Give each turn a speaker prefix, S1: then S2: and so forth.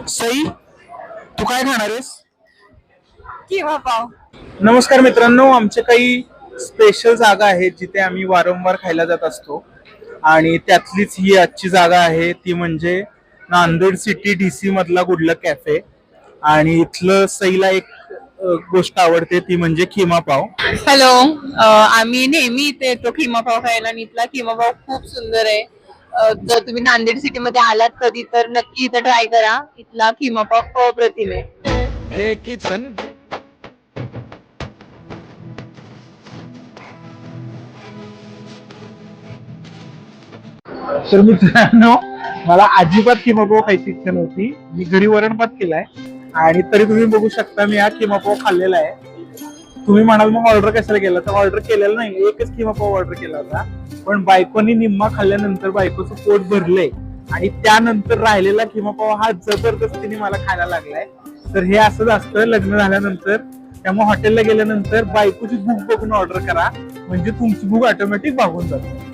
S1: सई, तू काय खाणार आहेस?
S2: किंवा पाव.
S1: नमस्कार मित्रांनो, आमचे काही स्पेशल जागा आहेत जिथे आम्ही वारंवार खायला जात असतो आणि त्यातलीच ही आजची जागा आहे, ती म्हणजे नांदेड सिटी DC मधला गुडलक कॅफे. आणि इथलं सईला एक गोष्ट आवडते, ती म्हणजे खिमा पाव.
S2: हॅलो. आम्ही नेहमी इथे येतो खिमा पाव खायला आणि इथला खिमा पाव खूप सुंदर आहे. जर तुम्ही नांदेड सिटी मध्ये आलात कधी तर नक्की इथं ट्राय करा. इथला खिमा पाव अप्रतिम आहे.
S1: तर मित्रांनो, मला अजिबात खिमा पाव खायची इच्छा नव्हती. मी घरी वरण भात केलाय आणि तरी तुम्ही बघू शकता मी हा खिमा पाव खाल्लेला आहे. तुम्ही म्हणाल मग ऑर्डर कशाला केला, तर ऑर्डर केलेला नाही, एकच खिमा पाव ऑर्डर केला होता. पण बायकोनी निम्मा खाल्ल्यानंतर बायकोचं पोट भरलंय आणि त्यानंतर राहिलेला खिमा पाव हा जबरदस्तीने मला खायला लागलाय. तर हे असंच असतं लग्न झाल्यानंतर. त्यामुळे हॉटेलला गेल्यानंतर बायकोची भूक बघून ऑर्डर करा, म्हणजे तुमची भूक ऑटोमॅटिक भागून जाते.